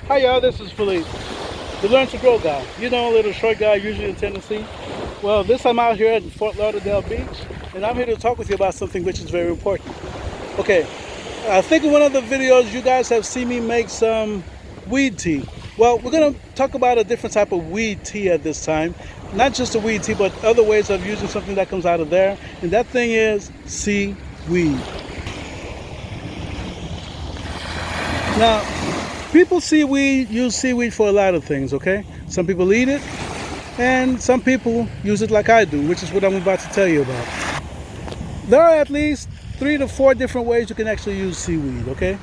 Hi y'all, this is Philippe, the Learn to Grow guy. You know, a little short guy usually in Tennessee. Well, this I'm out here at Fort Lauderdale Beach, and I'm here to talk with you about something which is very important. Okay, I think in one of the videos you guys have seen me make some weed tea. Well, we're going to talk about a different type of weed tea at this time. Not just a weed tea, but other ways of using something that comes out of there. And that thing is seaweed. Now, people use seaweed for a lot of things, okay? Some people eat it, and some people use it like I do, which is what I'm about to tell you about. There are at least 3 to 4 different ways you can actually use seaweed, okay?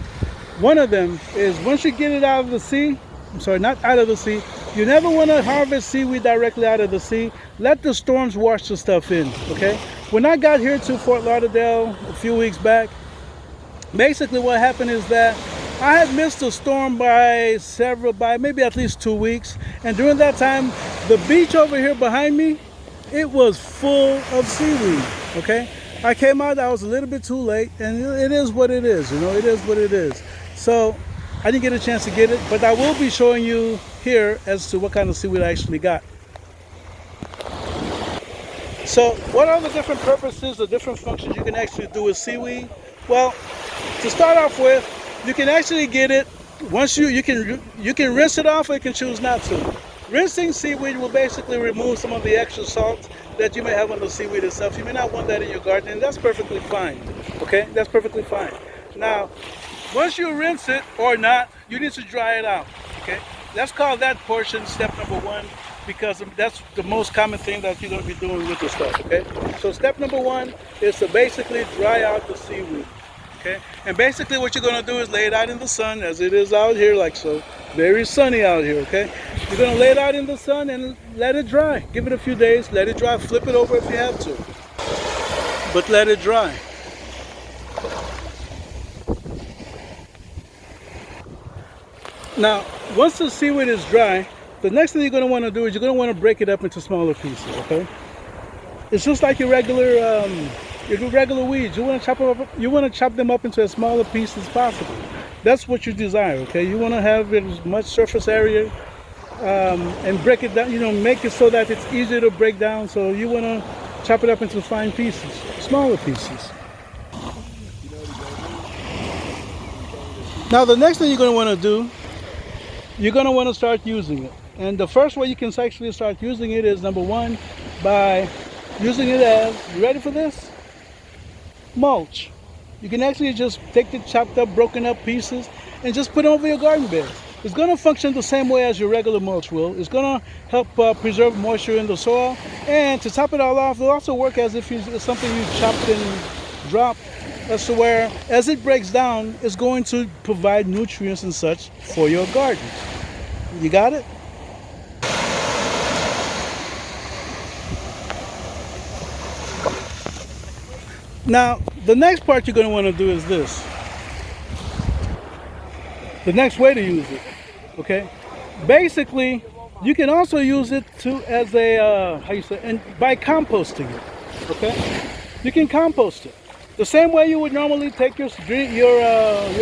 One of them is once you get it out of the sea, not out of the sea, you never want to harvest seaweed directly out of the sea. Let the storms wash the stuff in, okay? When I got here to Fort Lauderdale a few weeks back, basically what happened is that I had missed a storm by maybe at least 2 weeks. And during that time, the beach over here behind me, it was full of seaweed, okay? I came out, I was a little bit too late, and it is what it is, you know, it is what it is. So I didn't get a chance to get it, but I will be showing you here as to what kind of seaweed I actually got. So what are the different purposes, the different functions you can actually do with seaweed? Well, to start off with, you can actually get it once you can rinse it off, or you can choose not to. Rinsing seaweed will basically remove some of the extra salt that you may have on the seaweed itself. You may not want that in your garden, and that's perfectly fine. Okay, that's perfectly fine. Now, once you rinse it or not, you need to dry it out. Okay, let's call that portion step number 1, because that's the most common thing that you're going to be doing with the stuff. Okay, so step number 1 is to basically dry out the seaweed. Okay? And basically what you're going to do is lay it out in the sun, as it is out here, like so. Very sunny out here, okay? You're going to lay it out in the sun and let it dry. Give it a few days, let it dry, flip it over if you have to. But let it dry. Now, once the seaweed is dry, the next thing you're going to want to do is you're going to want to break it up into smaller pieces, okay? It's just like your regular weeds. You want to chop them up into as small a piece as possible. That's what you desire, okay? You want to have as much surface area and break it down, you know, make it so that it's easier to break down. So you want to chop it up into fine pieces, smaller pieces. Now the next thing you're going to want to do, you're going to want to start using it. And the first way you can actually start using it is, number 1, by using it as, you ready for this? Mulch. You can actually just take the chopped up, broken up pieces and just put it over your garden bed. It's going to function the same way as your regular mulch will. It's going to help preserve moisture in the soil, and to top it all off, it'll also work as if it's something you chopped and dropped, as to where as it breaks down, it's going to provide nutrients and such for your garden. You got it? Now, the next part you're going to want to do is this. The next way to use it, okay? Basically, you can also use it as a, by composting it, okay? You can compost it. The same way you would normally take your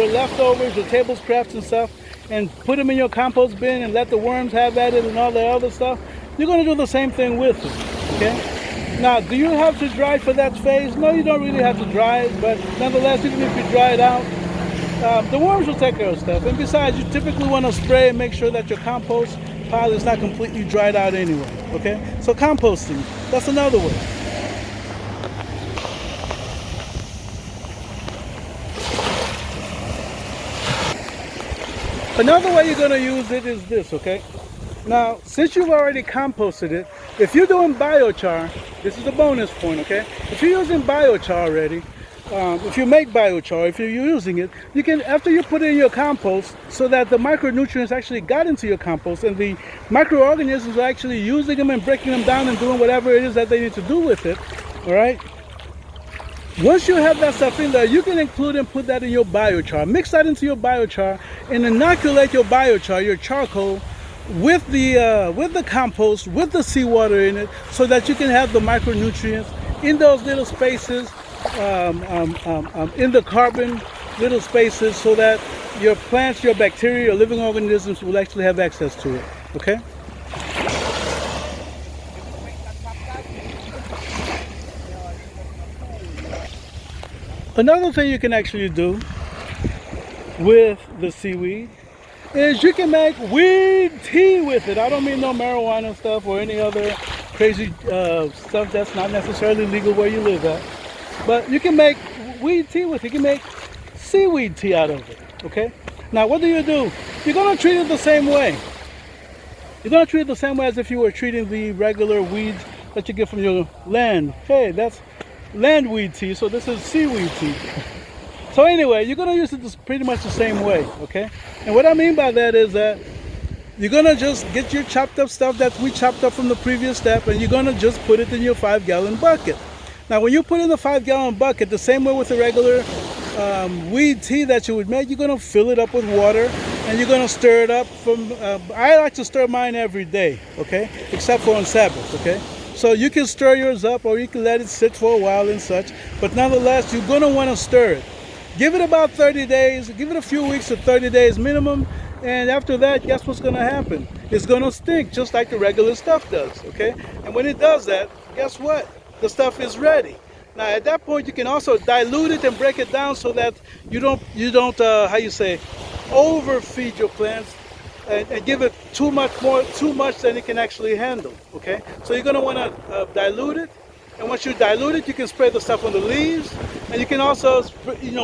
leftovers, your table scraps and stuff, and put them in your compost bin and let the worms have at it and all that other stuff. You're going to do the same thing with it, okay? Now, do you have to dry it for that phase? No, you don't really have to dry it, but nonetheless, even if you dry it out, the worms will take care of stuff. And besides, you typically want to spray and make sure that your compost pile is not completely dried out anyway, okay? So composting, that's another way. Another way you're going to use it is this, okay? Now, since you've already composted it, if you're doing biochar, this is a bonus point, okay? If you're using biochar already, if you make biochar, if you're using it, you can, after you put it in your compost, so that the micronutrients actually got into your compost and the microorganisms are actually using them and breaking them down and doing whatever it is that they need to do with it, all right? Once you have that stuff in there, you can include and put that in your biochar. Mix that into your biochar and inoculate your biochar, your charcoal, with the compost, with the seawater in it, so that you can have the micronutrients in those little spaces, in the carbon little spaces, so that your plants, your bacteria, your living organisms will actually have access to it. Okay? Another thing you can actually do with the seaweed is you can make weed tea with it. I don't mean no marijuana stuff or any other crazy stuff that's not necessarily legal where you live at. But you can make weed tea with it. You can make seaweed tea out of it. Okay? Now what do? You're going to treat it the same way. You're going to treat it the same way as if you were treating the regular weeds that you get from your land. Hey, that's land weed tea, so this is seaweed tea. So anyway, you're going to use it pretty much the same way, okay? And what I mean by that is that you're going to just get your chopped up stuff that we chopped up from the previous step, and you're going to just put it in your 5-gallon bucket. Now when you put in the 5-gallon bucket, the same way with the regular weed tea that you would make, you're going to fill it up with water, and you're going to stir it up I like to stir mine every day, okay? Except for on Sabbath, okay? So you can stir yours up, or you can let it sit for a while and such, but nonetheless, you're going to want to stir it. Give it about 30 days, give it a few weeks to 30 days minimum, and after that, guess what's going to happen? It's going to stink just like the regular stuff does, okay? And when it does that, guess what? The stuff is ready. Now at that point, you can also dilute it and break it down so that you don't overfeed your plants and give it too much than it can actually handle, okay? So you're going to want to dilute it. And once you dilute it, you can spray the stuff on the leaves, and you can also,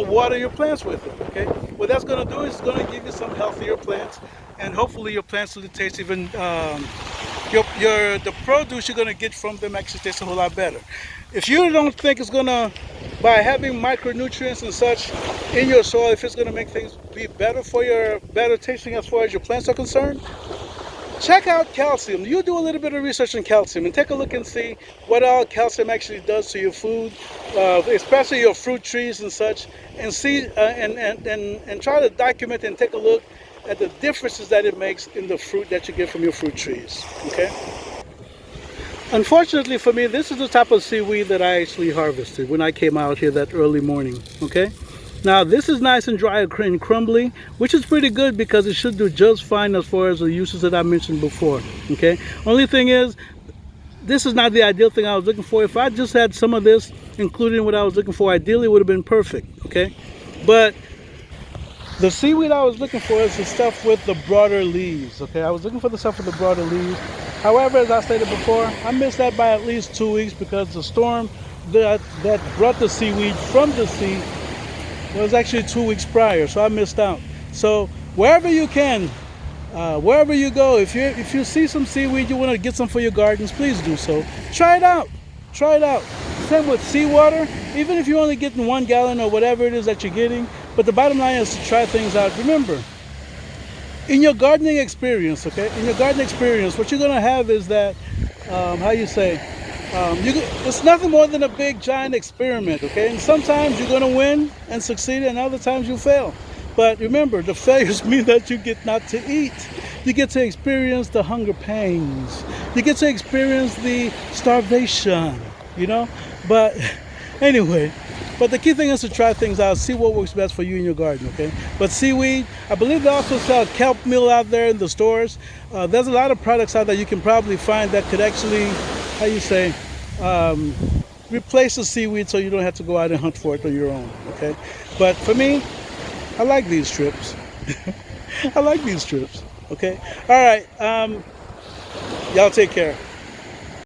water your plants with it. Okay. What that's going to do is it's going to give you some healthier plants, and hopefully your plants will taste even the produce you're going to get from them actually tastes a whole lot better. If you don't think it's going to, by having micronutrients and such in your soil, if it's going to make things be better for your better tasting as far as your plants are concerned, check out calcium. You do a little bit of research on calcium and take a look and see what all calcium actually does to your food, especially your fruit trees and such, and see and try to document and take a look at the differences that it makes in the fruit that you get from your fruit trees. Okay. Unfortunately for me, this is the type of seaweed that I actually harvested when I came out here that early morning. Okay. Now this is nice and dry and crumbly, which is pretty good because it should do just fine as far as the uses that I mentioned before. Okay. Only thing is, this is not the ideal thing I was looking for. If I just had some of this, including what I was looking for, ideally it would have been perfect. Okay. But the seaweed I was looking for is the stuff with the broader leaves. Okay. I was looking for the stuff with the broader leaves. However, as I stated before, I missed that by at least 2 weeks because the storm that brought the seaweed from the sea was actually 2 weeks prior, so I missed out. So wherever you can, wherever you go, if you see some seaweed, you want to get some for your gardens, please do so. Try it out. Try it out. Same with seawater. Even if you're only getting 1 gallon or whatever it is that you're getting, but the bottom line is to try things out. Remember, in your gardening experience, okay, in your gardening experience, what you're gonna have is that, it's nothing more than a big giant experiment, okay? And sometimes you're going to win and succeed, and other times you fail. But remember, the failures mean that you get not to eat. You get to experience the hunger pangs. You get to experience the starvation, But anyway, but the key thing is to try things out, see what works best for you in your garden, okay? But seaweed, I believe they also sell kelp meal out there in the stores. There's a lot of products out there you can probably find that could actually, replace the seaweed so you don't have to go out and hunt for it on your own, okay? But for me, I like these trips. I like these trips, okay? All right, y'all take care.